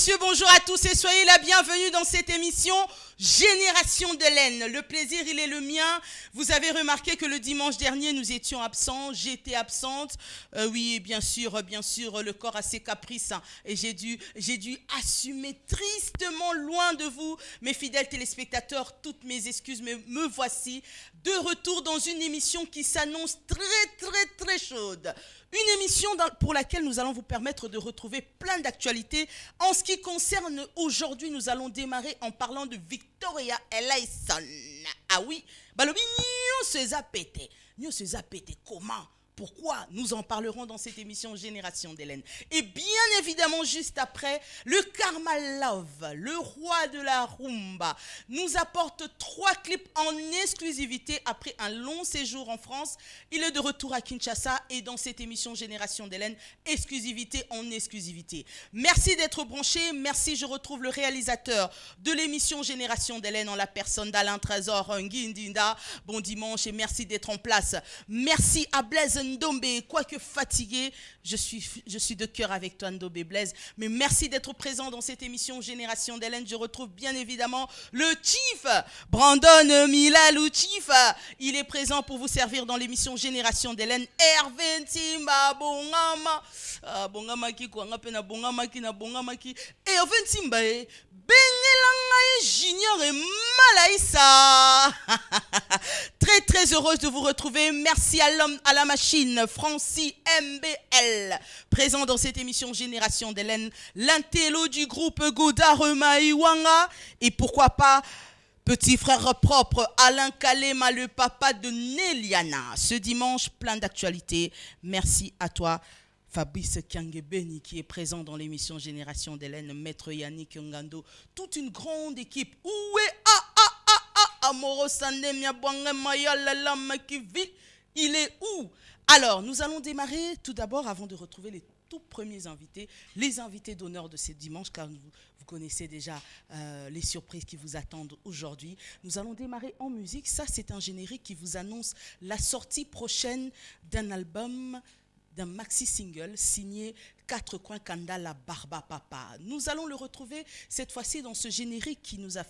messieurs, bonjour à tous et soyez la bienvenue dans cette émission Génération de laine. Le plaisir, il est le mien. Vous avez remarqué que le dimanche dernier, nous étions absents. J'étais absente. Oui, bien sûr, le corps a ses caprices. Hein, et j'ai dû assumer tristement loin de vous, mes fidèles téléspectateurs, toutes mes excuses. Mais me voici de retour dans une émission qui s'annonce très chaude. Une émission pour laquelle nous allons vous permettre de retrouver plein d'actualités. En ce qui concerne aujourd'hui, nous allons démarrer en parlant de Victoria Eleison. Ah oui, balobi nous se zapete. Comment? Pourquoi? Nous en parlerons dans cette émission Génération d'Hélène. Et bien évidemment, juste après, le Karma Love, le roi de la rumba, nous apporte 3 clips en exclusivité après un long séjour en France. Il est de retour à Kinshasa et dans cette émission Génération d'Hélène, exclusivité en exclusivité. Merci d'être branchés. Merci, je retrouve le réalisateur de l'émission Génération d'Hélène en la personne d'Alain Trésor Nguindinda. Bon dimanche et merci d'être en place. Merci à Blaise Ndombe, quoique fatigué, je suis de cœur avec toi Ndombe Blaise, mais merci d'être présent dans cette émission Génération d'Hélène. Je retrouve bien évidemment le Chief, Brandon Milalou Chief, il est présent pour vous servir dans l'émission Génération d'Hélène. Hervé Ntimba Bongama, Bongama ki kwa ngape na Bongama ki, Hervé Ntimba Bengelangaye Junior et Malaïsa. Très heureuse de vous retrouver. Merci à l'homme à la machine, Francis MBL, présent dans cette émission Génération d'Hélène, l'intello du groupe Godard Maïwanga, et pourquoi pas petit frère propre Alain Kalema, le papa de Néliana. Ce dimanche, plein d'actualités. Merci à toi. Fabrice Kiangebeni qui est présent dans l'émission Génération d'Hélène, Maître Yannick Ngando, toute une grande équipe. Où est Amoro Sandemia Bwanga Mayala Lama qui vit? Il est où? Alors, nous allons démarrer tout d'abord, avant de retrouver les tout premiers invités, les invités d'honneur de ce dimanche, car vous connaissez déjà les surprises qui vous attendent aujourd'hui. Nous allons démarrer en musique. Ça, c'est un générique qui vous annonce la sortie prochaine d'un album, d'un maxi-single signé 4 coins Kandala Barba Papa. Nous allons le retrouver cette fois-ci dans ce générique qui nous a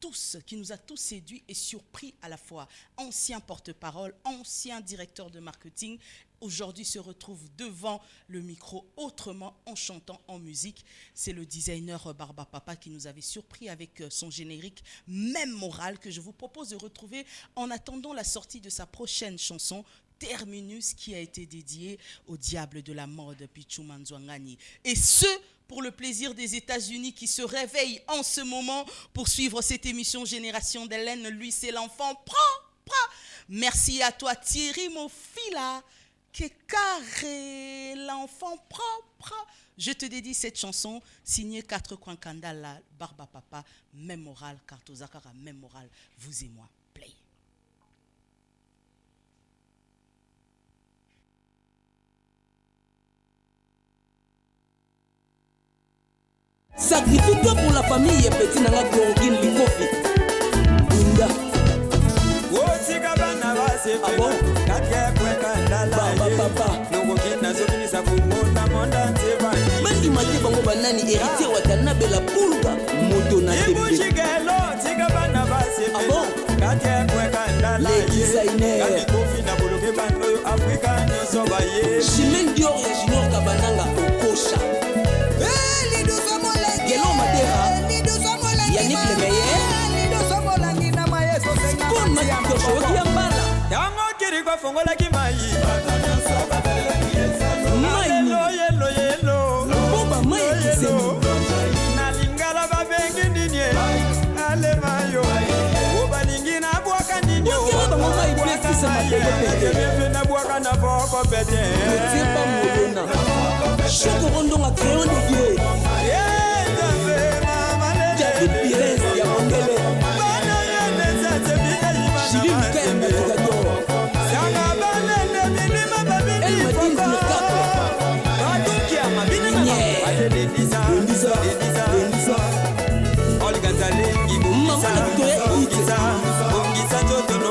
tous séduits et surpris à la fois. Ancien porte-parole, ancien directeur de marketing, aujourd'hui se retrouve devant le micro autrement en chantant en musique. C'est le designer Barba Papa qui nous avait surpris avec son générique Même Morale que je vous propose de retrouver en attendant la sortie de sa prochaine chanson Terminus, qui a été dédié au diable de la mode Pichu Manzwangani. Et ce, pour le plaisir des États-Unis qui se réveillent en ce moment pour suivre cette émission Génération d'Hélène. Lui, c'est l'enfant propre. Merci à toi Thierry Mofila, qui est carré, l'enfant propre. Je te dédie cette chanson signée 4 coins Kandala Barba Papa, Même Morale, Kartozakara, Même Morale, vous et moi. Play. Sacrifie-toi pour la famille et petit nanga Gorgine Likofi. Bunda. Ah bon? Papa. Mandi maki bango banani héritier watana bela pulga. Moto na tebe. Ah bon? Les designers. Chimène Dior et Junior Kabananga Okosha. Gelo Madera, Yannick Le Meyer, Bon Matiko Yambala, Tango Kiriko Fongola Kimai, Yellow, Boba Mai, Nalingala Babengindine, Alemayo, Obalingina Boakandino, Nabuakana Boko Pete, Chokorondo a créé un dédié. David Pires, Yamangele, Julie Mikel, Matador, El Madine Mercato,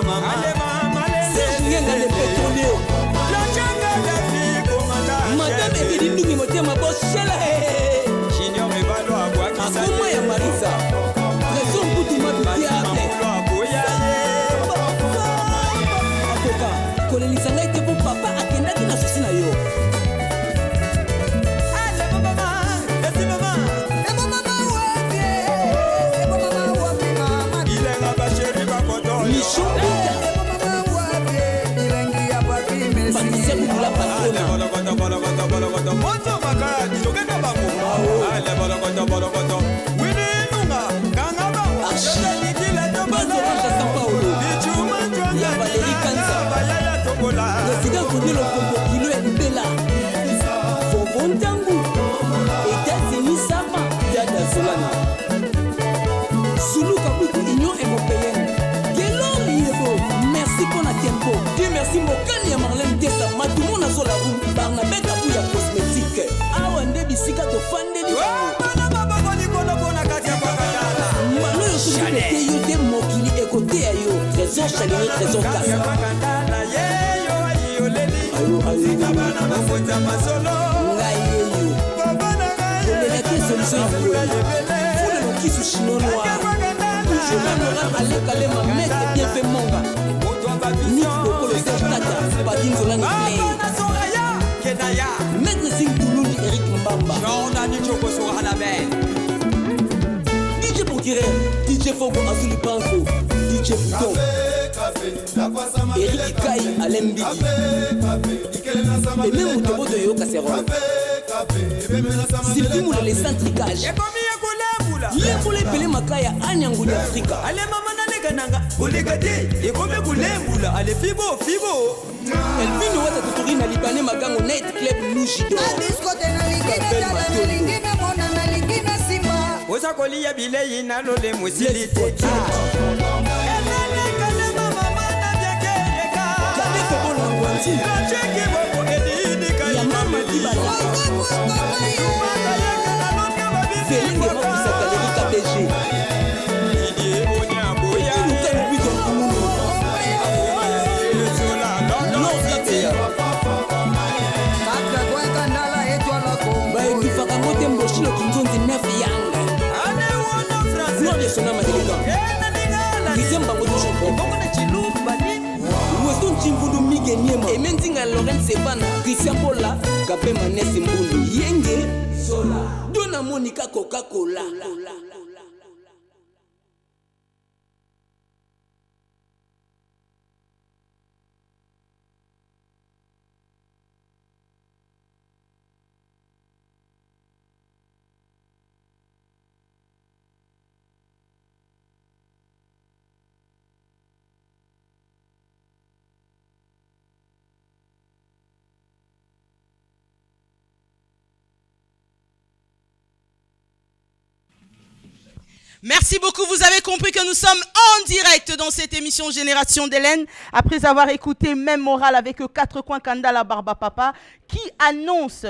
Maman Serge Nyenga le pétrolier, Madame Evelyne Motema Boschela, Junior Evalo Président Kodilo Kombo Kilo et Bella Fofon Tangu États-Unis Sama Yada Solana Zulu Kabuku Union Européenne Gelo Liebo merci pour la tempo Dieu merci Mokani ya Marlène Tessa Matumo na Zola Roux Barnabé Kabou ya cosmétique Awande Bisika to Fande Di Malo yo suku pete yo de Mokili Ekote ayo Trésor Chalini Trésor Kassa DJ Bokire, DJ Fogo Azuli Banco, DJ Bouton Eric Kai Alain Bigi et même Moutobo de Yo Casserole Sylvie Moula les centricages Lemboule Pelé Makaya Anyangouli Afrika Ale mama na lega nanga olegade ekome kulembula ale fibo Elvino Wata Tuturi na Libanais Magango Night Club Lujido oza kolia bilei na lole musilite et Mendinga Laurent Sebana Christian Bola Kapé Manesi Mbulu Yenge Sola Dona Monica Coca-Cola Merci beaucoup, vous avez compris que nous sommes en direct dans cette émission Génération d'Hélène, après avoir écouté Même Morale avec 4 coins Kandala Barba Papa, qui annonce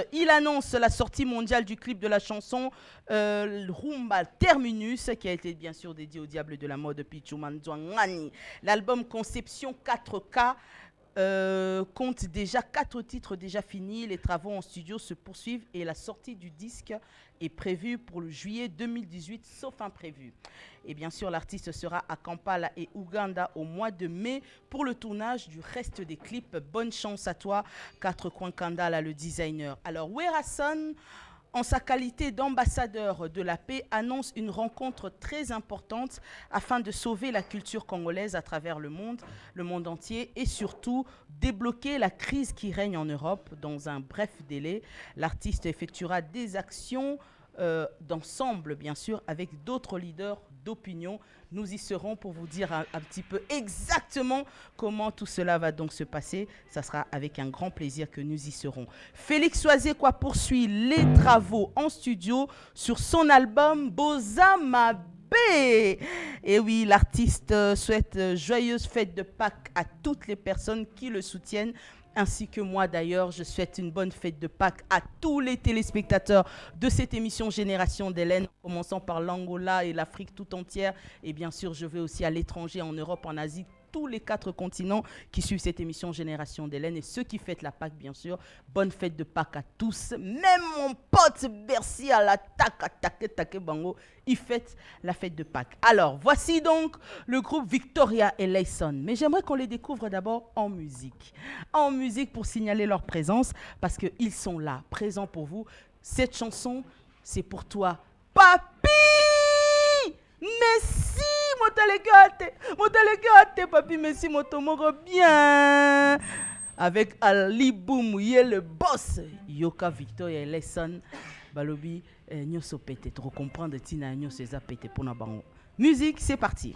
la sortie mondiale du clip de la chanson Rumba Terminus, qui a été bien sûr dédié au diable de la mode Pichuman Zouangani. L'album Conception 4K compte déjà 4 titres déjà finis, les travaux en studio se poursuivent et la sortie du disque est prévue pour le juillet 2018, sauf imprévu. Et bien sûr, l'artiste sera à Kampala et Ouganda au mois de mai pour le tournage du reste des clips. Bonne chance à toi, 4 coins Kandala, le designer. Alors, Werason, en sa qualité d'ambassadeur de la paix, annonce une rencontre très importante afin de sauver la culture congolaise à travers le monde entier et surtout débloquer la crise qui règne en Europe dans un bref délai. L'artiste effectuera des actions d'ensemble, bien sûr, avec d'autres leaders d'opinion. Nous y serons pour vous dire un petit peu exactement comment tout cela va donc se passer. Ça sera avec un grand plaisir que nous y serons. Félix Oazekwa poursuit les travaux en studio sur son album Bozama B. Et oui, l'artiste souhaite joyeuses fêtes de Pâques à toutes les personnes qui le soutiennent. Ainsi que moi d'ailleurs, je souhaite une bonne fête de Pâques à tous les téléspectateurs de cette émission Génération d'Hélène, en commençant par l'Angola et l'Afrique tout entière. Et bien sûr, je vais aussi à l'étranger, en Europe, en Asie, tous les 4 continents qui suivent cette émission Génération d'Hélène et ceux qui fêtent la Pâques, bien sûr. Bonne fête de Pâques à tous. Même mon pote Bercy à la Take Bango, il fête la fête de Pâques. Alors, voici donc le groupe Victoria et Layson. Mais j'aimerais qu'on les découvre d'abord en musique. En musique pour signaler leur présence parce qu'ils sont là, présents pour vous. Cette chanson, c'est pour toi, Papi! Merci! Motalegate, papi, merci, motomoro bien. avec Ali Boumouye, le boss. Yoka Victoria et Lesson. Balobi, Nyoso Pete. Trop comprendre Tina Nyoso Pete pour na bango. Musique, c'est parti.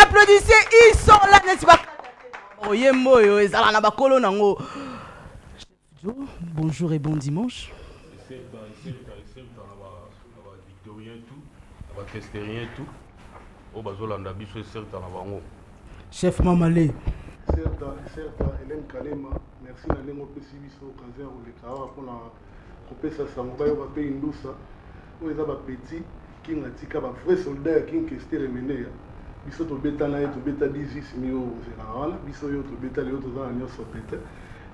Applaudissez, ils sont là, n'est-ce pas? Bonjour et bon dimanche. Chef Mamalé. Certes, Hélène Kalema, merci à l'Émo Pessibiso, Kazer ou les Kawa pour la compétition Sambaï ou Papé Indoussa, où ils ont petit, qui ont tika, vrai soldat qui ont resté remené. Biso to beta na to beta 18 mio général, biso yo to beta les autres dans l'union sopete.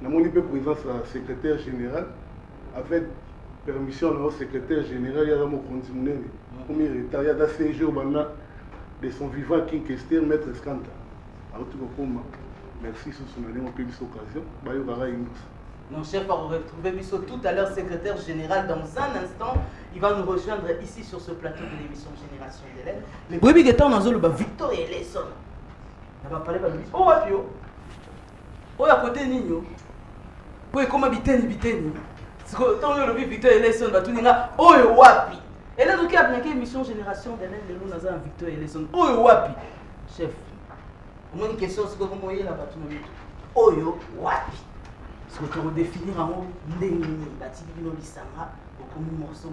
Na moni pe présence à secrétaire général avec permission de secrétaire général ya mo continuer. Premier état ya da séjour bana de son vivant qui question maître Skanta. Alors tout comme merci sur son année on peut cette occasion. Ba yo gara indus. Non, chef, on va retrouver Bisso tout à l'heure, secrétaire général. Dans un instant, il va nous rejoindre ici sur ce plateau de l'émission Génération d'Hélène. Mais Bobby Guetta, on a le Victor et Lesson. On va parler de lui. Oh, Wapio. Oh, à côté Nino. Oh, comment Biteni. C'est quand on a vu Victor et Lesson, on va tout dire. Oh, Wapi. Et là, donc, il y a une émission Génération d'Hélène, de nous, on a Victor et Lesson. Oh, Wapi. Chef, au moins une question, c'est que vous voyez là-bas, tout le monde. Oh, Wapi. Parce que pour définir un mot, Nini, Batibino Bissama, comme morceau,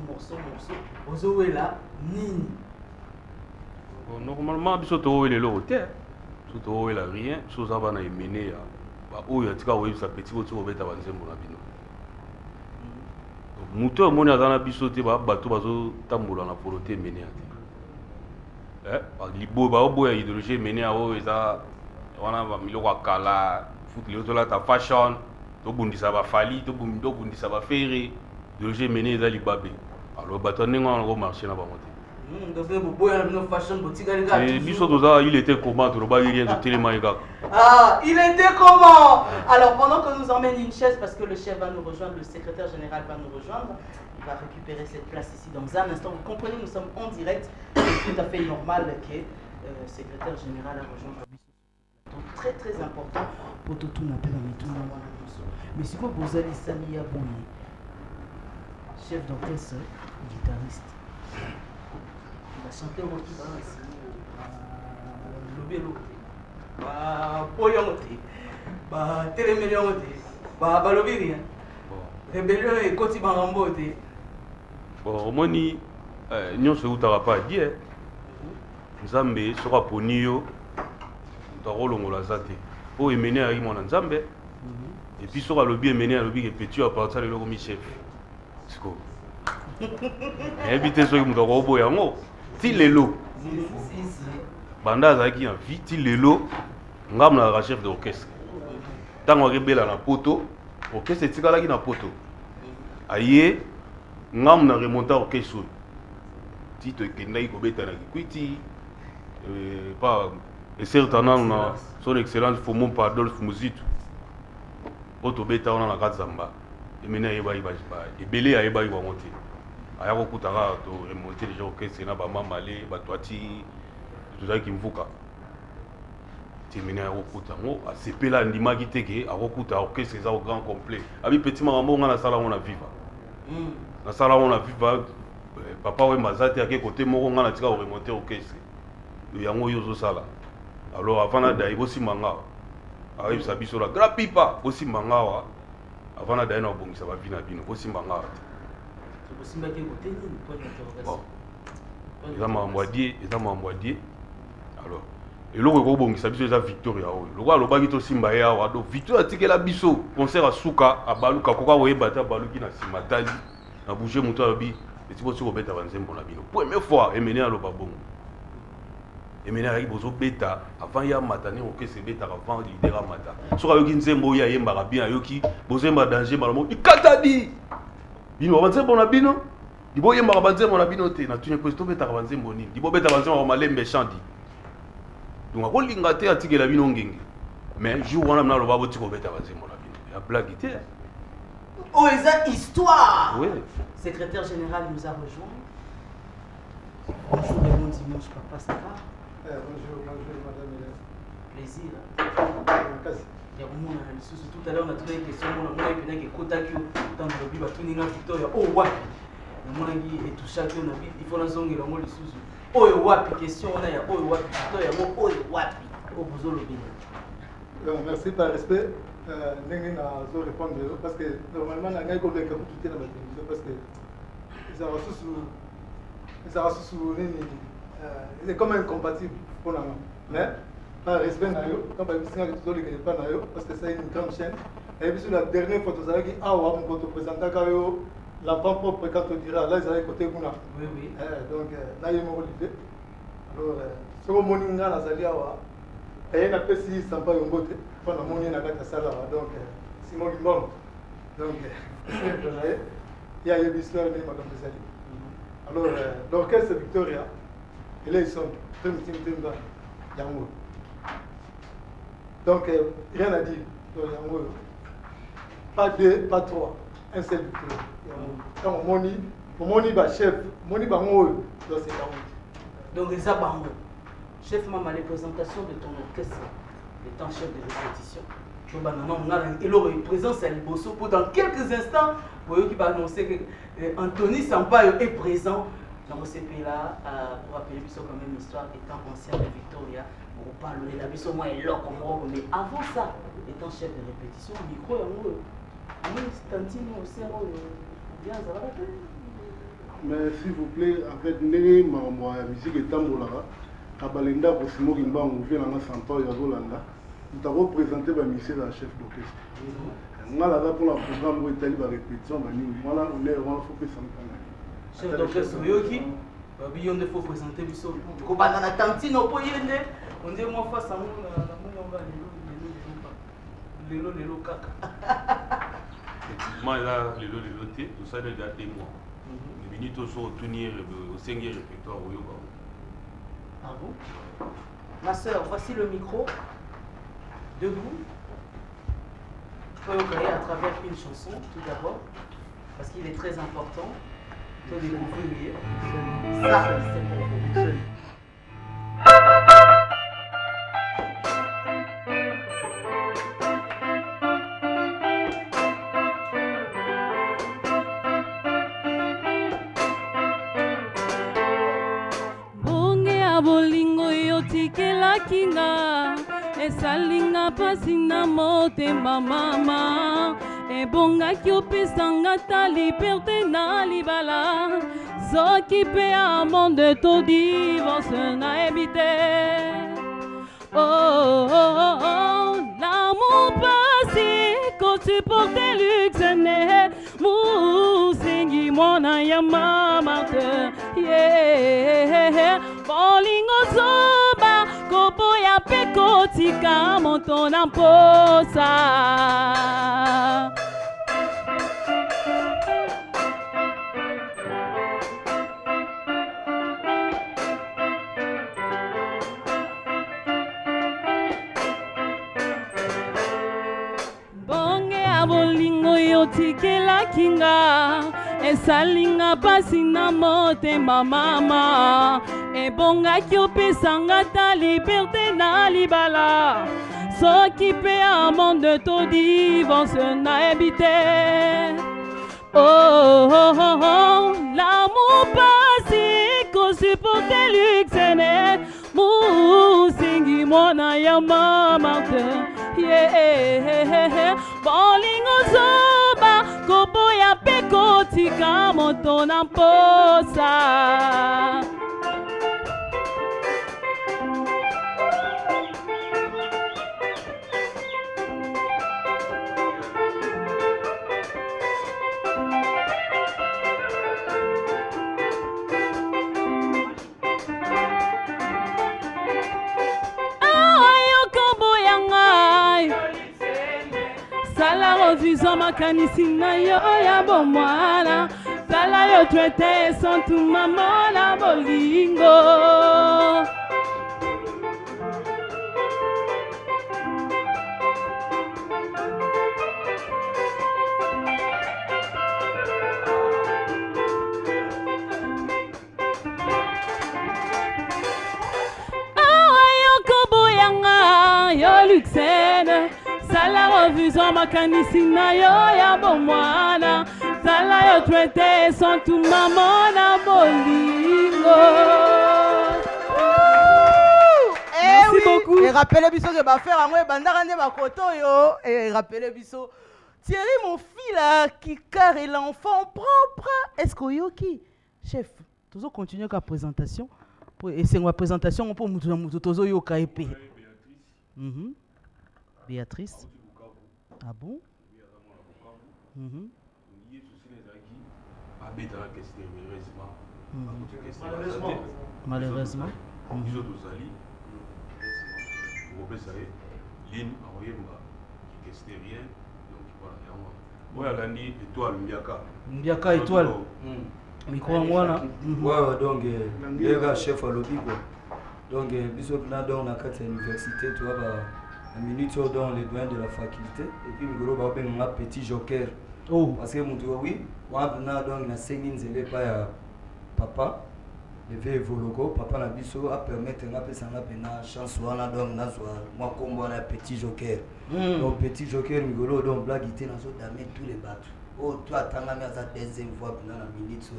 Ozoé là, Nini. Normalement, Bissot est le hôtel. surtout oyo la rien chose aba na emene ya ba oyo atika oyebisa petit ko tiko beta banzembo na bino mutu omoni aza na biso te bato bazotambola na volonté emene ya te libo baoboya idéologie emene ya oyo eza wana bamiloko ya kala futi lelo tolata fashion tobundisa bafali tobundisa bafere idéologie emene eza libabe alors bato ndenge wana komarché na bango te biso toza il était comment tolobaki rien totelema ye kaka. Ah, il était comment? Alors pendant que nous emmène une chaise parce que le chef va nous rejoindre, le secrétaire général va nous rejoindre, il va récupérer cette place ici dans un instant. Vous comprenez, nous sommes en direct, c'est tout à fait normal que le secrétaire général a rejoint donc très très important pour tout le monde. Mais si vous allez Samia Bonny, chef d'orchestre, guitariste. Il va chanter au qui va le vélo, Poyomote, Téléméliomote, Balobiri, Rébellion et Kotibarambote. Bon, Moni, nous sommes tous pas dire. Nzambe sera poni yo, ntarolongola zate. Po emene ari mona Nzambe. Et puis sera lobby emene à lobby que petit à partir de l'homme chef. Siko. Éviter ceux qui m'ont robo yango. Ti lelo. Banda zaki en vie ti lelo. Ngam na chef d'orchestre. Tango rebela na poto, orchestre tikala ki na poto. Aye ngam na remonter orchestre. Ti to kendai ko beta na kwiti. Pas et certainement na son excellence Fomon Adolphe Muzitu. Oto beta on na Kazamba. Emena yeba yeba e belé yeba yeba monter. Aya ko kutaka to remonter les orchestres na ba mamale ba toati tout ça qui mvuka. Ti mena ya ko kutango a sepela ndima kiteke a ko kuta orchestre za au grand complet. Abi petit marambo ngana sala on a viva. Na sala on a viva papa we mazati ake côté moko ngana tika o remonter orchestre. Yango yozo sala. Alors avant na dai bosi manga. Arrive sa biso la grand pipa bosi manga wa. Avant na dai na bongisa ba vina bino bosi manga. Bosi mbake côté ni point d'interrogation. Eza mamboadier. Alors eloko ko bongisa biso eza Victoria oyo. Loko alobaki to simba ya wa do Victoria tikela biso concert a suka abaluka koka oyebata baluki na simatali na bouger muto abi eti bosi ko beta banzembo na bino. Première fois emene aloba bongo. Emene ari bozo beta avant ya matane orchestre beta avant leader mata. Soka yoki nzembo ya yemba bien yoki bozemba danger malamo ikatadi. Bino banzembo na bino. Dibo yemba banzembo na bino te na tunye presto beta banzembo nini. Dibo beta banzembo malembe chandi. Donc a kolinga te atikela bino ngenge. Mais jour wana na loba botiko beta banzembo na bino. Ya blague te. Oh, eza histoire. Oui. Secrétaire général nous a rejoint. Bonjour et bon dimanche, papa, ça va? Bonjour, madame Hélène. Plaisir. Merci. Il y a beaucoup de choses. Tout à l'heure, on a trouvé une question. On a vu que Kotaku, dans le lobby, va tourner dans Victoria. Oh, ouais. On a dit, et tout chaque on a vu, il faut la zone et la molle sous. Oh, ouais, question, on a dit, oh, ouais, Victoria, oh, ouais, oh, vous lobby. Merci par respect. Nengi na zo répondre parce que normalement na ngai ko le kabu tout na télévision parce que ils ont sous nini c'est comme incompatible pour la mais par respect na yo quand ba bisinga to le ke pas na yo parce que c'est une grande chaîne et puis sur la dernière photo ça qui awa on te présenter ka yo l'enfant propre quand on dira là ils allaient côté kuna oui donc là il m'a l'idée alors ce que mon inga na zali awa et na pesi samba yombote pendant mon na kata sala donc Simon Limon donc il y a une histoire de madame Zali. Alors l'orchestre Victoria et là ils sont très timba yango. Donc rien à dire yango. Pas deux, pas trois, un seul Victoria. Quand moni ba chef, moni ba ngo donc c'est yango. Donc les abango. Chef, maman, les présentations de ton orchestre, étant chef de répétition, il aurait une présence à Liboso pour dans quelques instants, vous voyez qui va annoncer que Anthony Sampaio est présent dans ce pays-là pour rappeler quand même l'histoire étant ancien de Victoria, pour parler de la vie, au moins est là comme moi, mais avant ça, étant chef de répétition, micro est en haut, Stantine aussi en haut, bien, ça va la mais s'il vous plaît, en fait, la musique est tambourara. Kabalenda Kosimo Kimbangu vient dans Sampao Yazolanda. Nous avons présenté le ministère de la chef d'orchestre. Moi là pour la programme où Italie va répétition, voilà on est vraiment faut que ça me chef d'orchestre Yoki. Babi on faut présenter biso. Ko banana tantino po yende. On dit moi face à moi on va lelo kaka. Effectivement là lelo té tout ça déjà 2 mois. Les minutes sont tenir au 5e répertoire au yoga. Ah bon? Ma soeur, voici le micro. Debout. Je peux créer à travers une chanson, tout d'abord, parce qu'il est très important de découvrir. Ça, c'est pour vous. Bolingo yotikela kinga esalinga pasi na motema mama ebongaki opesanga ta liberté na libala soki mpe ya monde to divorce nayebi te l'amour pasi kosupporte luxe ne musingi mwana ya mamarte bolingo zoba koboya mpe kotika moto na mposa bonge ya bolingo yotikelaki nga esalinga pasi na motema mama ebongaki opesanga ta liberté na libala soki mpe ya monde to divorce nayebi te l'amour pasi kosupporte luxe ne musingi mwana ya mamarte bolingo zoba koboya mpe kotika moto na mposa Viso makanisi na yo ya bomwana tala yo twete santuma mona bolingo yo koboyanga yo luxene sala revision makanisi na yo ya bomwana sala yo twete santuma mona bolingo. Merci beaucoup. Et rappelez biso que ba faire moi bandara ne ba koto yo et rappelez biso Thierry mon fils là qui carre l'enfant propre est-ce que yoki chef toujours continuer la présentation et c'est une présentation pour mutu tozo yo kaipé. Béatrice. Ah bon? Malheureusement. Mbiaka étoile. Micro mwana. Ouais donc les gars chef à l'objet quoi. Donc bisous là dans la carte université tu vois la minute dans les doyens de la faculté et puis migoro ba ben un petit joker. Oh parce que mon oui, moi na donc na singing zele pa ya papa le vieux vologo papa na biso a permettre na pesa na pena chance wana donc na zo moi kombo na petit joker. Donc petit joker migoro donc blague était na zo damer tous les bateaux. Oh toi attends mais ça deuxième fois dans la minute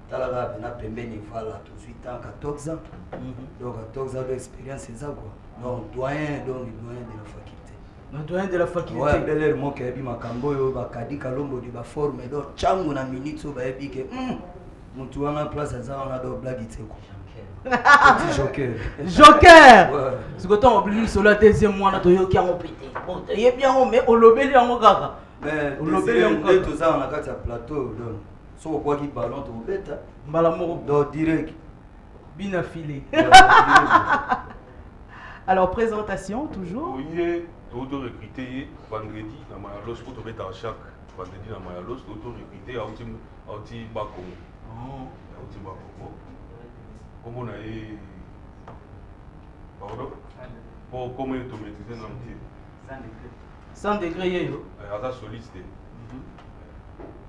talaga na pembeni voilà 18 ans 14 ans. Donc 14 ans d'expérience c'est ça quoi. Donc doyen de la faculté. Le doyen de la faculté. Ouais, bel mo ke bi makambo yo ba kadika lombo di ba forme do changu na minute so ba ebi ke mutu wana place za wana do blague ite ko. Petit joker. Joker. Ouais. Ce que tu as oublié sur la deuxième mois, tu as pété. Bon, tu es bien, mais on l'a bien en gaga. Mais On l'a bien en gaga. tout ça, on a qu'à plateau. Donc, si on voit qu'il ballon, tu vas bête. Malamour. Donc, direct. Bien affilé. Alors, présentation, toujours. Oui, auto-recruté vendredi, dans ma loge, pour te mettre à chaque vendredi dans ma loge, auto-recruté à Outi Bakongo. Outi Bakongo. Comme on a eu. Pardon? Pour comment tu maîtrises un petit. 100 degrés, yo. À ta soliste.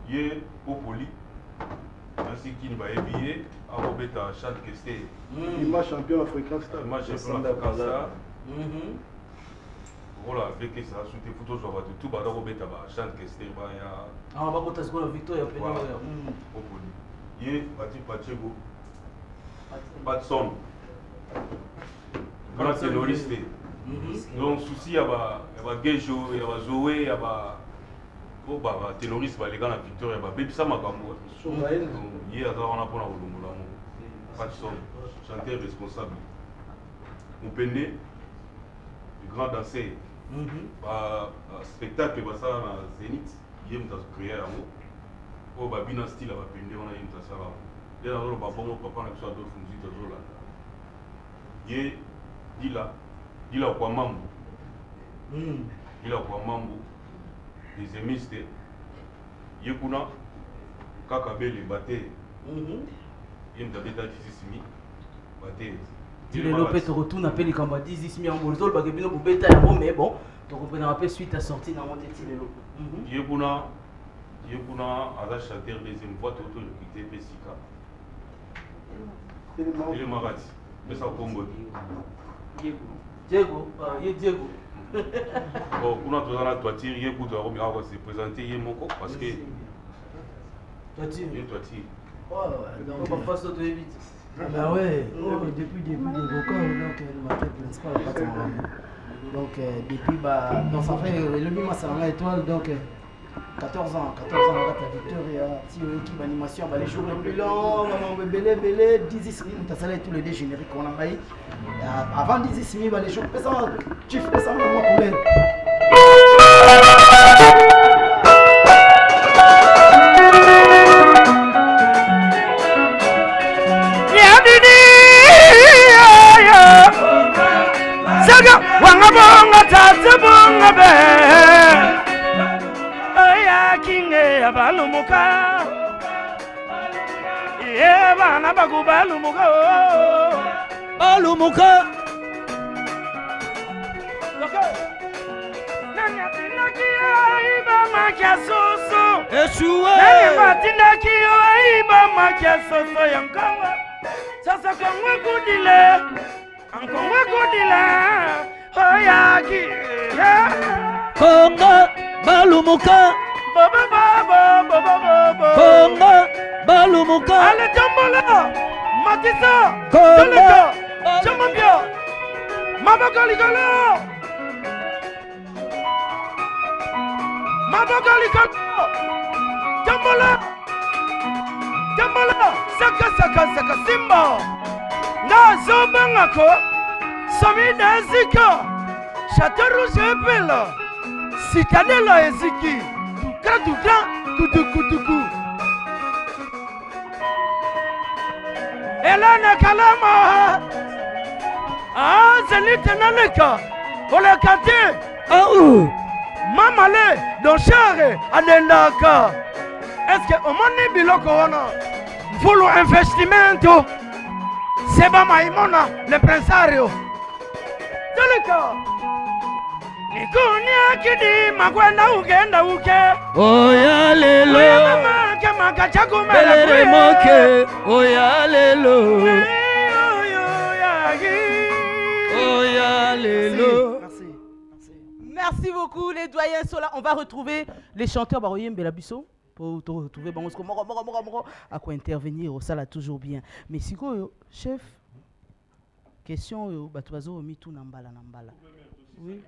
Yé, au poli. Ainsi qu'il va habiller, à Robert à chaque question. Il m'a champion africain star. Moi, j'ai fait la ça. Voilà, avec ça, sous tes photos, je vais tout bas dans Robert à chaque question. Ah, on va compter ce qu'on a Victoria. Au poli. Yé, Pati Pachego. Pas de son. Voilà, c'est l'oriste. Donc, souci, il y a Gejo, il y a Zoé, il y a terroriste, les gars, la victoire, il y a Baby Samakambo. Hier, on a pour la pas de son. Chanteur responsable. On pendait, le grand danseur. Spectacle, ça, dans Zénith, il y a une prière. Oh, Babina style, on a une tasse là. Il y a un papa, papa, on a d'autres fonctions là. Il y a quoi mambo. Il y a quoi mambo. Les émistes. Il y a kuna kakabele baté. Il y a une tabeta 18 baté. Tu le lopé te retourne à Péli Kamba 18 en bolzol, parce que bien pour bêta et bon, mais bon, tu reprends un peu suite à sortir dans mon téti le lopé. Il y a kuna à la chanteur deuxième fois, tu as quitté Pessika. Il est maradi. Mais ça combo. Diego. Bon, on a toujours la toiture, il y a beaucoup de gens qui se présentent, il y a mon corps parce que. Toiture. Il y a une toiture. Donc, on va faire vite. Ah ouais, depuis des records, donc ma tête principale n'a pas de donc depuis, donc ça fait le Bima Salanga Étoile, donc 14 ans, la Victoria, si qui animation, les jours les plus longs, belé, 10 simi, tu as salé tous les deux génériques qu'on a envoyé. Avant 10 simi, les jours pesants, tu fais ça, moi couler. Wangabonga tatsubunga be Aya kinge abalumuka Ye bana bakubalumuka Balumuka Nanya tinaki iba makia soso Eshuwe Nanya tinaki iba makia soso yankawa Sasa kangwe kudile Ankongwe kudile Oyaki Konga balumuka Konga balumuka Ale jambola Matisa Konga Jamambia Mabakalikalo Mabakalikalo Jambola Saka Simba Nga zobangako Sami Nazika, Château Rouge et Belle, Citadella et Ziki, Kutukutuku. Elana Kalama, Zenith Naleka, Olekate, Mamale, Donchare, Adendaka. Est-ce que au monde biloko wana, full investimento, Seba Maimona, le prinsario. Nikunia kidi magwenda ugenda uke Oya lelo Belere moke Oya lelo Oya lelo. Merci beaucoup les doyens sont là. On va retrouver les chanteurs Baroyem Belabiso pour te retrouver Moro à quoi intervenir ça là toujours bien. Mais si quoi chef question Batuazo Mitu Nambala. Oui.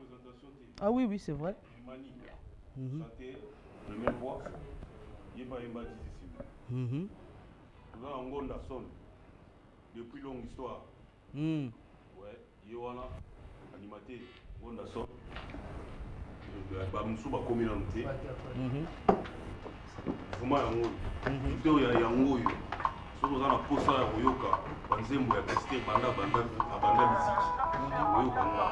Ah oui, c'est vrai. Chanter, le même voix, il n'y a pas un bâtisse ici. Nous avons un son. depuis longue histoire. Mm. Ouais, Yoana, animateur, Wondason. Bamusu bakomi na muté. Vraiment yango. Tout ya yango yo. Soko za na posa ya koyoka, banzembo ya pester banda musique. Koyoka nga.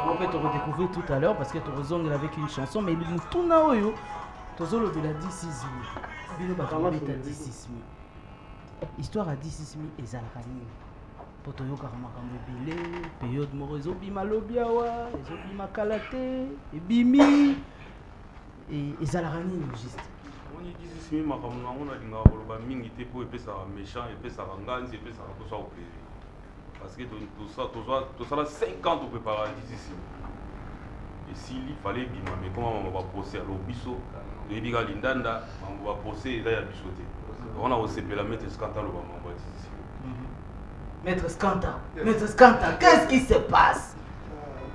On peut te redécouvrir tout à l'heure parce que tu résonnes avec une chanson, mais nous tout na oyo. Tozolo de la 16 000. Bino bakambi ta 16 000. Histoire à 16 000 ezalaka nini? Po toyokaka makambo ebele, période moko ezobima lobi awa, ezobima kala te, ebimi ezalaka nini juste? On y 16 000 makambo nango nalingaka koloba mingi te po epesaka méchant, epesaka nganzi, epesaka kosa opere. Parce que tosala 5 ans topréparaka 16 000. Et s'il fallait bima, mais comment on va procès à l'obiso, toyebi ka lindanda, on va procès eza ya biso te. On a osepela maître Skanta loba mambo ya 16 000. Maître Skanta, qu'est-ce qui se passe?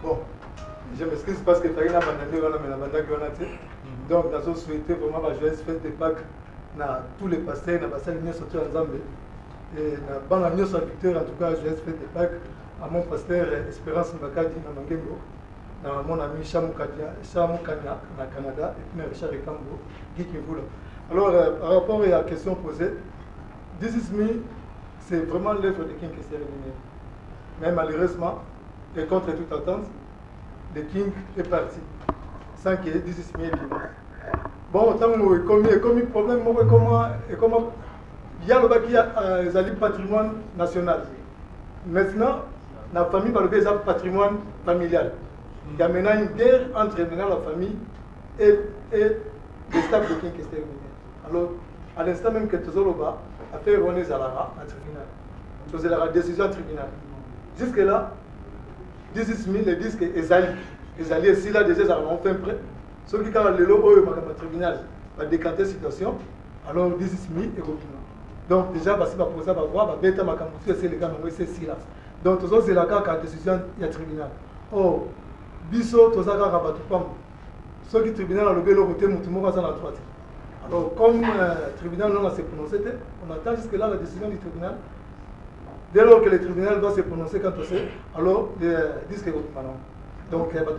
Bon, je m'excuse parce que Farina Bandani, on a mis la bandage qu'on a fait. Donc, nous avons souhaité vraiment la joyeuse fête de Pâques à tous les pasteurs, à la salle de sortir ensemble. Et dans la mise en victoire, en tout cas, joyeuse fête de Pâques à mon pasteur Espérance Mbakadi, à Mangengo, à mon ami Chamou Kanya, au Canada, et puis Richard Ekambo, Guy Kivoula. Alors, par rapport à la question posée, This Is Me, c'est vraiment l'œuvre de King Kester Lumière. Mais malheureusement, et contre toute attente, le King est parti, sans qu'il y ait This Is Me vivant. Bon, autant que comme problème, comment il y a le bac qui a un patrimoine national. Maintenant, la famille va lever un patrimoine familial. Il y a maintenant une guerre entre la famille et le staff de King Kester Lumière. Alors, à l'instant même que Tozoloba a fait René Zalara à tribunal. Tozoloba décision à tribunal. Jusque-là, This Is Me, le disque Ezali. Ezali, si là déjà, ça va faire prêt. Ceux qui ont le logo au tribunal va décanter la situation. Alors, This Is Me est revenu. Donc, déjà, parce que pour ça, va voir, va bêter ma camouflage, c'est le cas, c'est si là. Donc, Tozoloba, c'est la décision du tribunal. Oh, Bisso, Tozoloba, Rabatupam. Ceux qui tribunal ont le vélo, tout le monde va s'en droite. Alors, comme le tribunal non s'est prononcé, on attend jusque-là la décision du tribunal. Dès lors que le tribunal doit se prononcer quand on sait, alors les disques sont maintenant. Donc, il va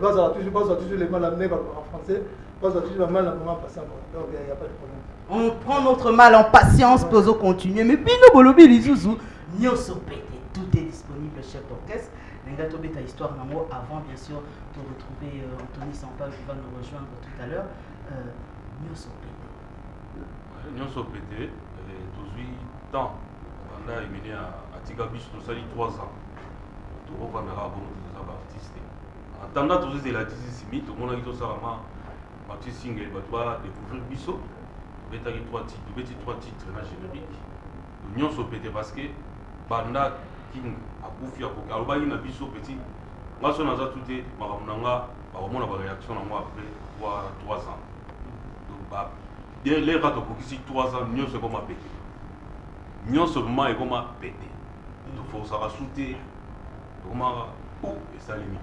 toujours les mal amenés en français, il va toujours les mal amenés en passant. Donc, il n'y a pas de problème. On prend notre mal en patience pour continuer. Mais Bino Bolobi Lizouzou, Nyoso Pété, tout est disponible, chef d'orchestre. Nengato Beta Histoire Nango, avant bien sûr de retrouver Anthony Sampaio qui va nous rejoindre tout à l'heure. Nyoso Pété. Nyonso pété, tozwi temps banda emene atika biso tosali 3 ans tokokandaka bongo toza baartiste en attendant tozozela 16 000 tomonaki tosalama parti single bato badécouvrir biso tobetaki 3 titres na générique nyonso pété parce que banda king akufi akoki alobaki na biso petit nga so naza tu te makambo na nga bakomona baréaction nango après 3 ans donc dès les rato kokisi 3 ans nyonso ekoma pété nyonso ma ekoma pété tofosaka su te tokomaka esalemi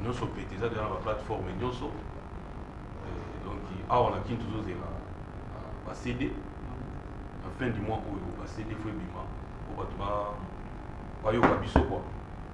nyonso pété eza deja na baplateforme nyonso donc awa na kini tozozela bacd na fin du mois oyo bacd fo ebima po bato bayoka biso kwa.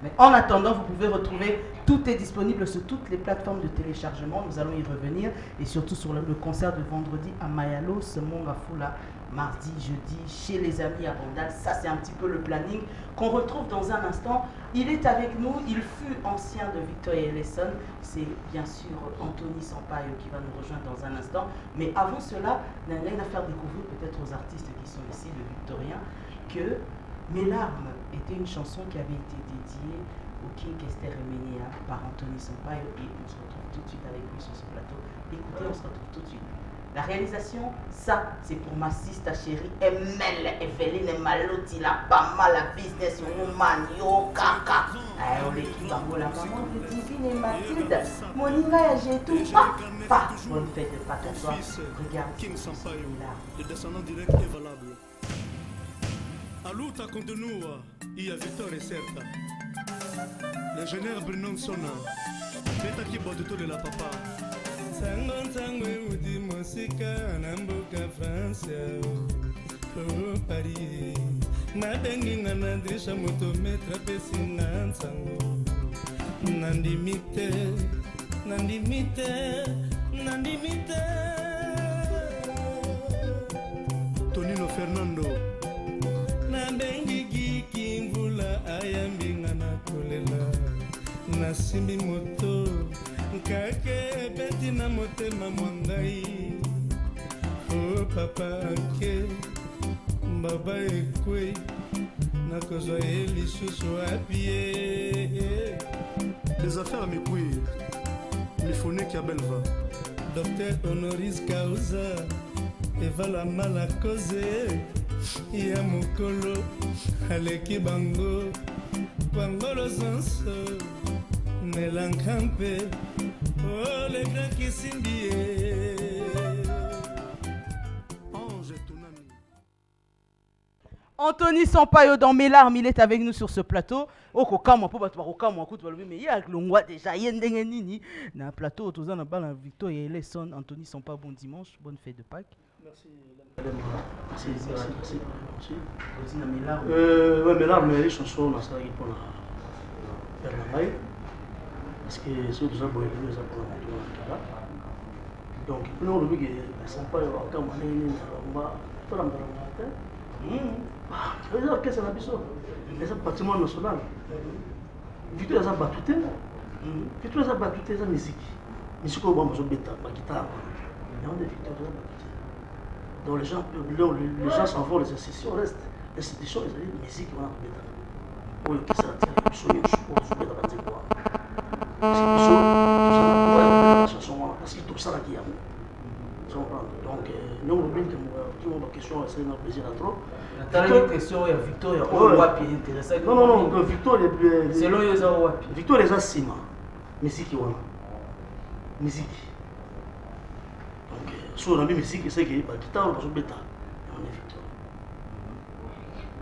Mais en attendant, vous pouvez retrouver, tout est disponible sur toutes les plateformes de téléchargement. Nous allons y revenir et surtout sur le concert de vendredi à Mayalo, Semonga Fula, mardi, jeudi, chez les amis à Bandal. Ça, c'est un petit peu le planning qu'on retrouve dans un instant. Il est avec nous, il fut ancien de Victoria Ellison. C'est bien sûr Anthony Sampaio qui va nous rejoindre dans un instant. Mais avant cela, on a à faire découvrir peut-être aux artistes qui sont ici de Victoria que Mes larmes était une chanson qui avait été dédiée au King Kester Emenia par Anthony Sampaio et on se retrouve tout de suite avec lui sur ce plateau. Écoutez, on se retrouve tout de suite. La réalisation, ça, c'est pour ma sister chérie Emel, Eveline Maloti, la Pama, la business woman, yo, kaka. On l'équipe en la maman de Divine et Mathilde. Moninga, j'ai tout. Pas. Bonne fête de Pâques à toi. Regarde. King Sampaio, le descendant direct est valable. A luta continua e a vitória é certa. L'ingénieur Bruno Sona, beta que bota tudo lá papá. Sango sangue de música na boca França, oh Paris. nabenginga na drisha moto metre pesinga nsango nandimite Tonino Fernando nabengi kimvula ayambinga na kolela nasimbi moto nkake beti na motema mwangai o papa ke baba ekwe nakozwa ye lisusu apie des affaires à Mikoui Mifoné à Belva Docteur Honoris Causa Eva la mala cause ya mokolo aleki bango pangolo sanso nelankampe oh le grand kisimbi Anthony Sampaio dans Mes larmes, il est avec nous sur ce plateau. Au Kokamo, pour battre au Kokamo, mais il y a le Ngwa déjà, il y a Ndengenini. Dans le plateau, tous en a bas, Victor et Lesson. Anthony Sampaio, bon dimanche, bonne fête de Pâques. Merci. Merci. Ouais, Mes larmes, les chansons, ça va pour la Bernamaï. Parce que c'est déjà bon, les gens pour la donc, nous, le big, Sampaio, quand on va faire un les orchestres na biso eza patrimoine national Victor eza batute Victor eza batute eza musique oyo bamba ozobeta bagitare yango nde Victor eza batute donc les gens s'en vont les institutions restent l'institution ezali musique wana kobeta oyo kesala tia biso nyonso oyo tozobeta banzeko wana biso tozala chanson wana parce que tosalaki yango donc nous oublions que nous question c'est un plaisir à trop. La question est Victor Wapi intéressant. Non Victor c'est là les Wapi. Victor les asima. Musique wana. Musique. Donc sur la musique c'est que ba guitare ba beta. On est Victor.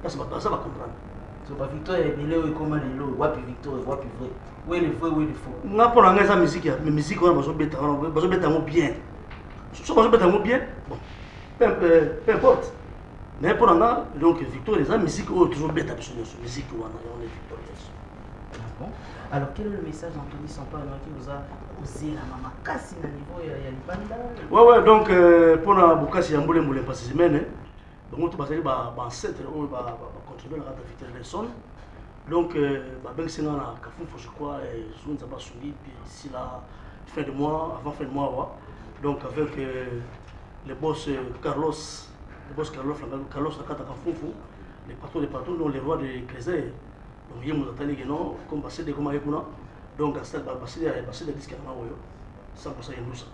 Parce que ça va comprendre. So ba Victor est belé comment les lo Wapi Victor Wapi vrai. Où est le vrai où est le faux. Na pour la musique wana ba beta mo bien. Si on peut bien, bon, peu importe. Mais pour l'instant, donc Victor les a musique toujours bête absolument musique on est victorieux. Bon. Alors quel est le message d'Anthony Sampaio qui vous a osé la maman casse à niveau ya libanda? Ouais donc pour la bukasi ya mbole mbole passé semaine donc tout basali ba ancêtre ba contribuer à la Victor Lesson. Donc ba ben c'est na kafufu je crois et zone ça ba sungi puis ici là fin de mois avant fin de mois donc avec le boss Carlos Nakata Kafufu, les patrons dont les rois de Crézé, donc il y a mon atelier non comme passé de comme Ayekuna, donc à cette passé de disque à Maoyo, 100% Yendousa.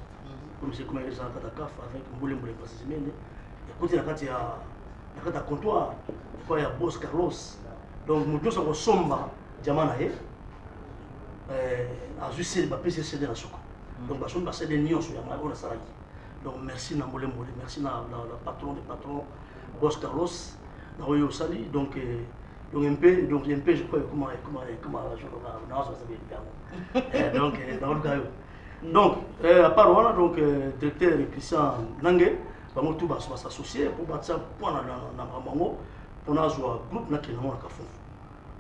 Comme c'est comme les gens à Kaf avec Mboulé passé semaine, et côté la carte à comptoir, il y a boss Carlos, donc nous tous on somba Diamanae, à juste le PCC de la Soko. Donc, je suis passé des nions sur la Saraki. Donc, merci Nambolé Mbolé, merci le patron des patrons, Boss Carlos, Naoyo Sali. Donc, MP, je crois, comment donc, à part voilà, donc, directeur Christian Nangue, tout va s'associer pour battre ça point dans Mamango, pour un groupe qui est dans la Kafou.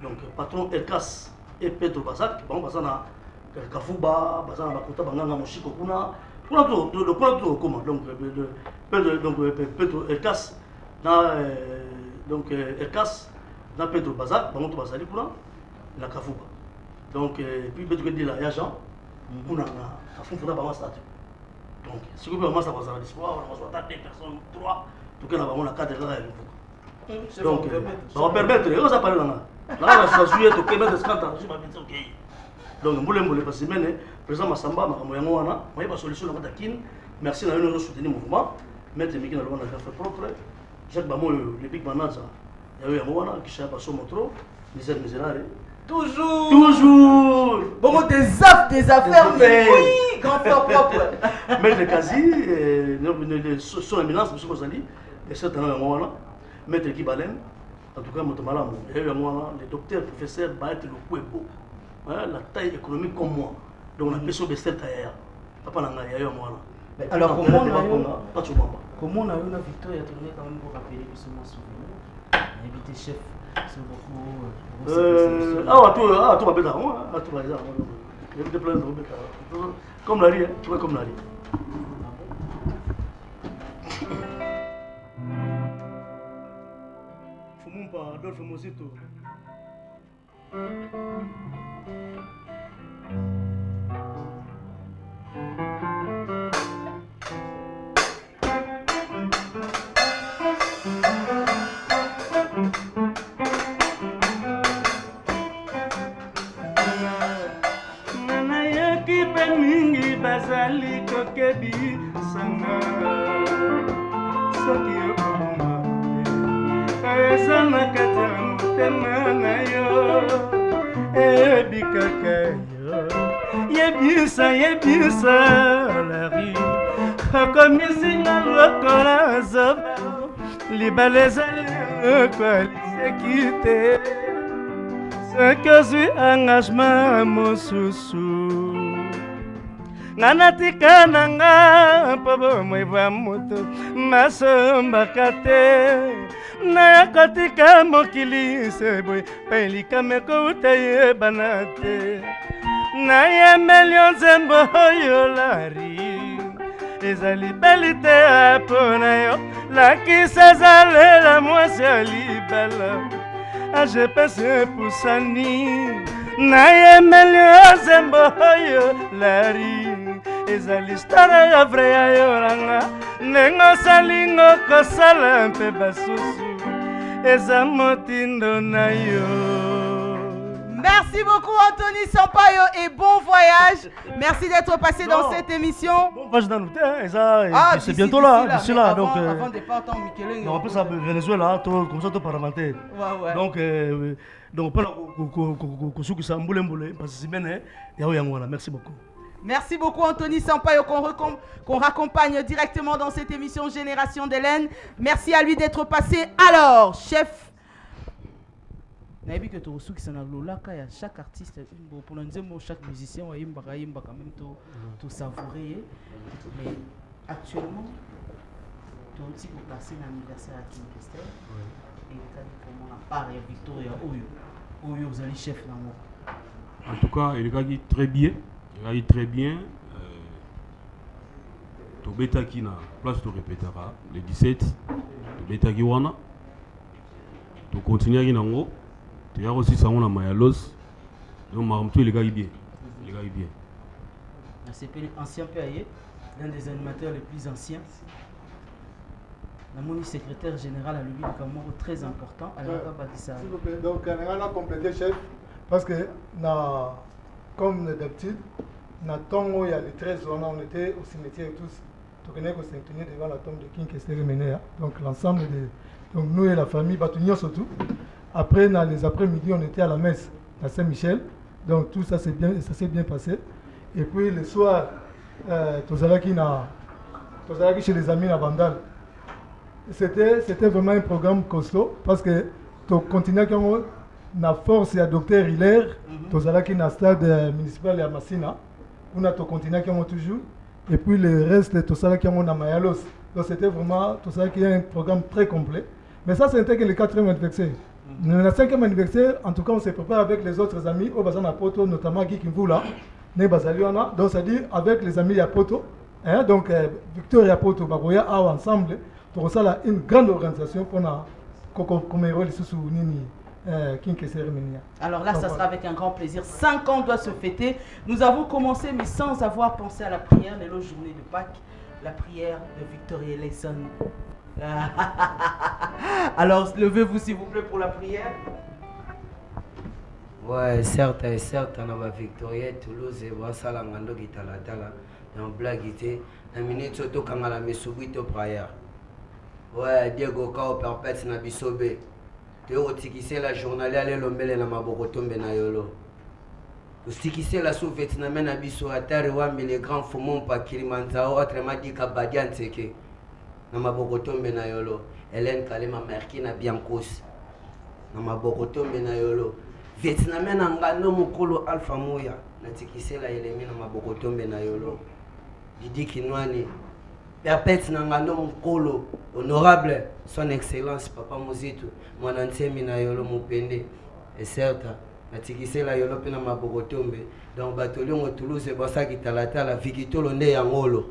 Donc, patron Elkas et Pedro Bazak, bon, Bazana. Kafuba, Bazana Bakota, Banganga Moshiko Kuna, pour le comment donc Pedro Elkas, donc Elkas, dans Pedro Bazak, Bangoto Bazali Kuna, la Kafuba. Donc, puis Pedro dit là, il y a Jean, Kuna, Kafuba, Bamasta. Donc, si vous pouvez Bamasta, vous avez l'espoir, on va 2 personnes, 3, tout cas, on a 4 là, donc, ça va permettre, on va parler là. Là, ça va jouer, tout cas, de 50 ans, je vais dire, ok. Donc, Mboulé parce que le président Massamba, il y a une solution à Kin. Merci de soutenir le mouvement. Maître Miki Nalouana a fait propre. Jacques Bamo, le big manager, il y a eu un mouvement qui a passé au Montreau, misère misérable. Toujours Bon, des affaires, oui, grand frère propre. Maître Kazi, son éminence, M. Kozali, et certains mouvements, Maître Kibalem, en tout cas, Motomalam, il y a eu un mouvement, le docteur, professeur, Baët Lukwebo. La taille économique comme moi. Donc on a besoin de cette taille. Papa n'a pas eu moi. Alors comment on a eu la victoire tournée quand même pour rappeler que ce mois souvenir invité chef. C'est beaucoup. Tout va bien là. Tout va bien là. Comme la riz, tu vois comme la riz. Fumons pas, Adolphe Mosito. mingi bazali kokebisanga soki okoma eza na kati ya motema na yo eyebi kaka yo yebisa lari okomisinga lokola zoba libala ezali lokoliseki te soki ozwi engagement mosusu nga natika na nga mpo bomoi bwa moto masombaka te naya kotika mokili se boye mpe likame kouta yebana te nayembeli yo nzembo oyo lari ezali beli te mpo na yo lakisa ezalela mwasi ya libala je pense epusani nayembeli yo nzembo oyo lari ezali stare ya vre ya yoranga ndenge osalingo kosala mpe basusu eza motindo na yo. Merci beaucoup Anthony Sampaio et bon voyage. Merci d'être passé dans cette émission. Bon voyage dans l'hôtel, c'est bientôt là, d'ici là. Donc, avant de partir en Mikeleng. On peut ça Venezuela, comme ça, tout paramentaire. Ouais. Donc, pas la Kosuki Samboulé, parce que c'est bien, merci beaucoup. Merci beaucoup Anthony Sampaio qu'on raccompagne directement dans cette émission Génération d'Hélène. Merci à lui d'être passé. Alors, chef. Naïbi que tu reçois qui s'en a là, chaque artiste, pour nous dire, chaque musicien, il y a quand même tout savourer. Mais actuellement, tu as aussi passé l'anniversaire à King Kester. Et tu as dit comment on a parlé Victoria Oyo, vous allez chef d'amour. En tout cas, il a dit très bien. Il a dit très bien. Tu bêta qui na place tu répétera le 17. Tu bêta qui wana. Tu continues à y nango. Tu as aussi ça on a Mayalos. Donc Maramtou il est bien. C'est ancien PAE, l'un des animateurs les plus anciens. La moni secrétaire général à lui Kamoro très important. Alors s'il vous plaît. Donc on a complété chef parce que comme d'habitude na tongo il y a les 13 on était au cimetière tous. Tu connais qu'on s'est tenu devant la tombe de King Kester Menea. Donc l'ensemble de donc nous et la famille Batunion surtout. Après, dans les après-midi, on était à la messe à Saint-Michel. Donc tout ça s'est bien passé. Et puis le soir, Tozalaki chez les amis à Bandal. C'était vraiment un programme costaud parce que tu continues na force à Docteur Hiller, Tozalaki na stade municipal à Massina. On a continué toujours. Et puis le reste, Tozalaki na Mayalos. Donc c'était vraiment un programme très complet. Mais ça, c'était que le 4e anniversaire. Le 5e anniversaire, en tout cas, on se prépare avec les autres amis au Bazan Poto, notamment Guy Kimvula, Né Bazaliona. Donc, c'est-à-dire avec les amis à Poto, donc Victoria Poto, Bagoya, ensemble, pour ça, une grande organisation pour commémorer les sous-souvenir King Kester Menea. Alors là, ça sera avec un grand plaisir. 5 ans doit se fêter. Nous avons commencé, mais sans avoir pensé à la prière, les journées de Pâques, la prière de Victoria Lesson. Alors, levez-vous s'il vous plaît pour la prière. Ouais, certes, on a Victoria, Toulouse, et voilà, ça, la ngando qui t'a dans blague, la minute surtout quand on a mis sous prière. Ouais, Diego Kao perpète na bisobe. Tu as la journée, aller l'ombele na mabokotombe na yolo. Tu la sous Vietnam na biso à terre, mais les grands fumons pas Kilimanjaro, autrement dit Kabadian Seke. Na mabokotombe na yolo Hélène Kalema Merkina Biancos na mabokotombe na yolo Vietnam na ngano mukolo Alpha Moya na tikisela elemi na mabokotombe na yolo Didi Kinwani perpète nangando mkolo honorable son excellence papa Mozito mwana ntemi na yolo mupende et certes natikisela yolo pena mabokotombe donc batoliongo Toulouse bosaki talatala vikitolo nde yangolo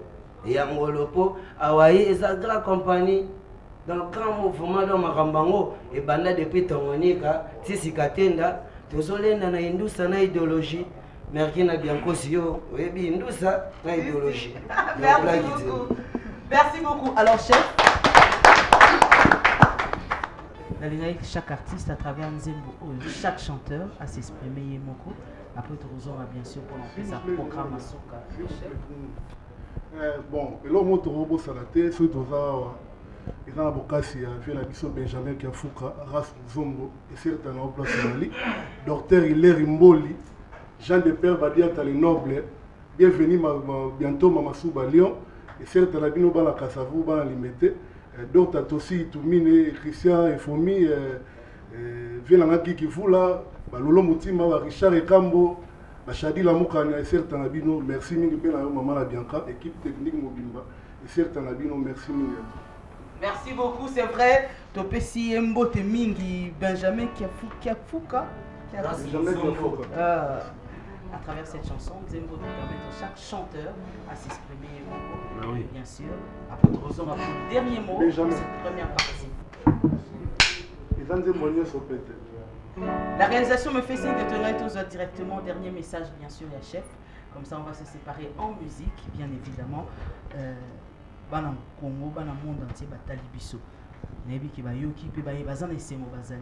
po awayi eza grand compagnie dans grand mouvement dans makambango et banda depuis Tanganyika tisika tenda tozolenda na indusa na idéologie merkina biankosi yo oyebi indusa na idéologie. Merci beaucoup. Alors chef, chaque artiste à travers Nzembo, chaque chanteur a s'exprimer Yemoko. Après tout on a bien sûr pour lancer sa programme à Soka. Bon, et là on monte au robot salaté, surtout ça. Il y a un bocassi, il y a un Benjamin qui a fouca, Ras Zombo, et c'est un place dans l'île. Docteur Hilaire Mboli, Jean de Père Badia Tali Noble, bienvenue bientôt Mamasouba Lyon, et c'est un abino dans la Kassavou, dans la limité. Docteur Tossi, Toumine, Christian et Fomi, Violanga qui vous là, Lolo Moutima, Richard et Kambo, Chadi Lamoukana, et c'est un abino, merci Mingi Pena, Maman la Bianca, équipe technique Mobimba, et c'est un abino, merci Mingi. Merci beaucoup, c'est vrai. Topesi Mbote Mingi, Benjamin Kiafouka. À travers cette chanson, Zembo nous permet à chaque chanteur à s'exprimer. Oui. Bien sûr. Après Roson va prendre le dernier mot de cette première partie. La réalisation me fait signe de tenir tous directement. Dernier message, bien sûr, la chef. Comme ça, on va se séparer en musique, bien évidemment. Bana Congo, bana monde entier, batali biso. Nebi ki ba yoki pe ba bazan esemo bazali.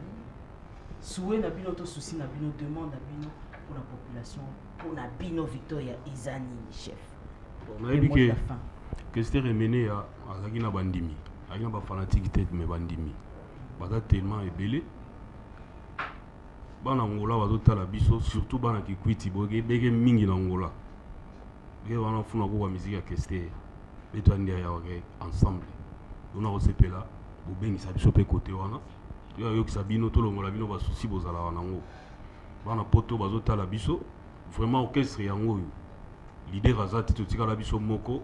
Souhait na bino to souci na bino demande na bino pour la population, pour la bino Victoria Izani chef. Nebi ki que c'était remené à azaki na bandimi. Azaki na ba fanatique tête mais bandimi. Baza tellement ébélé. Bana Angola bazotala biso surtout bana ki kwiti boge bege mingi na Angola. Bege wana funa ko wa musique ya Kester. Et toi, ensemble. On a aussi là, vous bien ça peut côté wana. Tu as eu que Sabino tout le monde la bino va souci bozala wanango. Bana poto bazota la biso, vraiment orchestre yango. Leader azati to tika la biso moko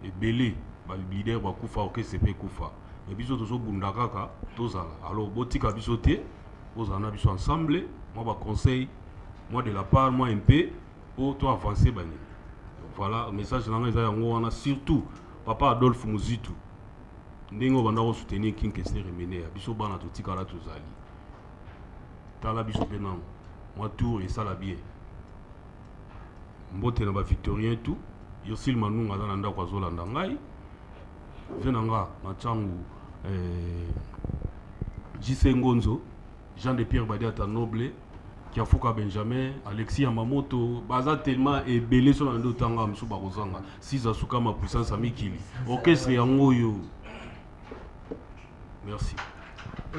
et belé, ba leader ba kufa orchestre pe kufa. Et biso tozo bunda kaka tozala. Alors botika biso té, bozana biso ensemble, moi ba conseil, moi de la part moi MP pour toi avancer bani. Voilà, message là, surtout papa Adolphe Muzitu. Ndingo banda ko soutenir King Kester Remene, biso bana to tikala to zali. Tala biso penan. Moi tour et ça la bien. Mbote na ba Victorien tout, Yosil Manunga za nda kwa zolanda ngai. Venanga na changu JC Ngonzo, Jean de Pierre Badia ta noble. Kiafouka Benjamin, Alexis Yamamoto, baza tellement ébélé sur l'ando tanga msou barozanga. Si Zasuka ma puissance amikili. Orchestre yango yo. Merci.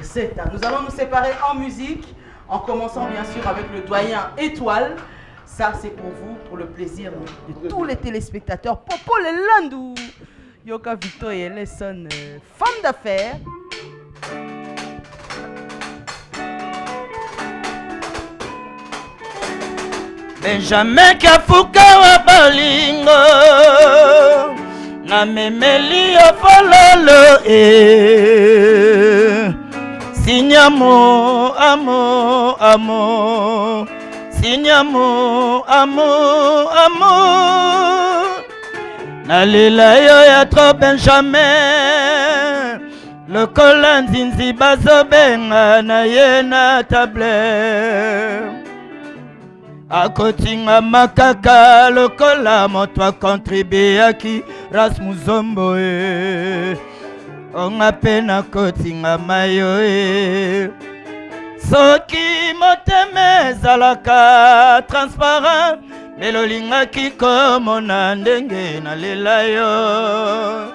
C'est ça. Nous allons nous séparer en musique, en commençant bien sûr avec le doyen Étoile. Ça c'est pour vous, pour le plaisir de tous les téléspectateurs. Popo le Landou. Yoka Victor et Lesson, femme d'affaires. Benjamin Kiafouka wa balingo na memeli ya fololo sinyamo amo sinyamo amo na lela yo ya tro Benjamin lokola nzinzi bazobenga na ye na table akotinga makaka lokola moto akontribuaki Rasmus Zombo onga pe nakotinga mayo soki motema ezalaka transparent melolingaki komona ndenge nalela yo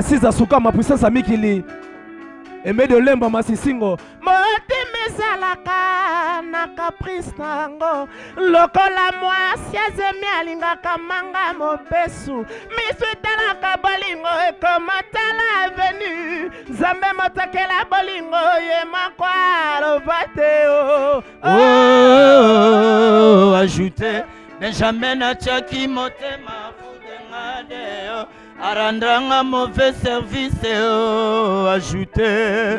Si Zasuka ma puissance amikili Aimé de Lemba Masisingo motema ezalaka na na caprice nango lokola mwasi azemi alingaka manga mobesu miso etalaka bolingo ekomatala avenu nzambe motakela bolingo ye moko aloba te Ajouté Benjamin atiaki motema fudenga de arandanga mauvais service ajouté.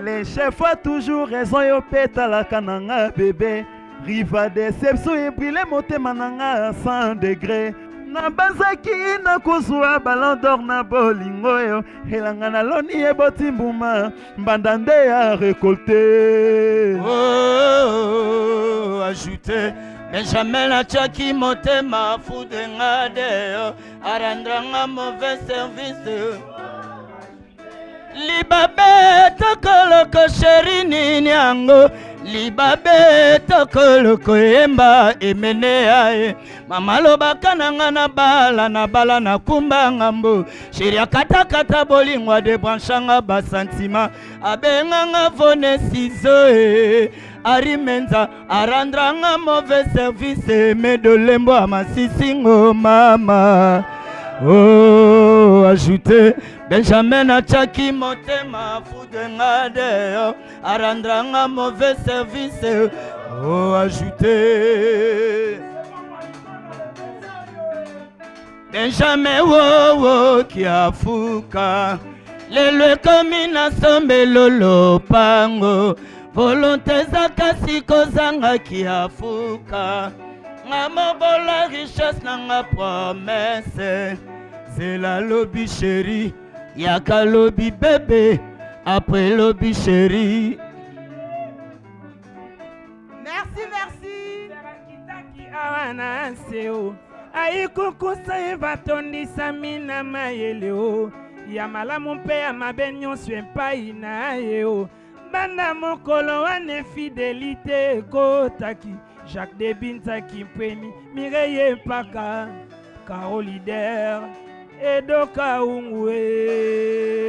Les chefs ont toujours raison yo petalaka nanga bébé riva déception ebrile motema nanga 100 degrés nabanzaki nakozwa ballon d'or na bolingo yo elanga naloni eboti mbuma mbanda nde ya récolté ajouté Benjamin atiaki motema fudenga de arandrang mauvais service libabe tokoloko sheri nini yango libabe tokoloko yemba emene yae mama lobaka nanga na bala na kumba ngambo sheri akatakata bolingwa de branchanga basantima abenganga vone sizo arimenza arandrang mauvais service medolembo amasisingo mama ajouté Benjamin atiaki motema fudenga de arandrang mauvais service ajouté Benjamin kiafuka lelo ekomi na sombelo lopango volonté za kasi kozanga kiafuka nga mobola richesse nanga promesse c'est la lobby chérie yaka lobby bébé après lobby chérie. Merci Kitaki awana seo aikukusa evatondisa mina mayeleo ya malamu mpe ya mabe nyonso epai na ye banda mokolo wana fidélité ekotaki Jacques Debinzaki mpweni Mireille Mpaka Caro Lider Edo Kaungwe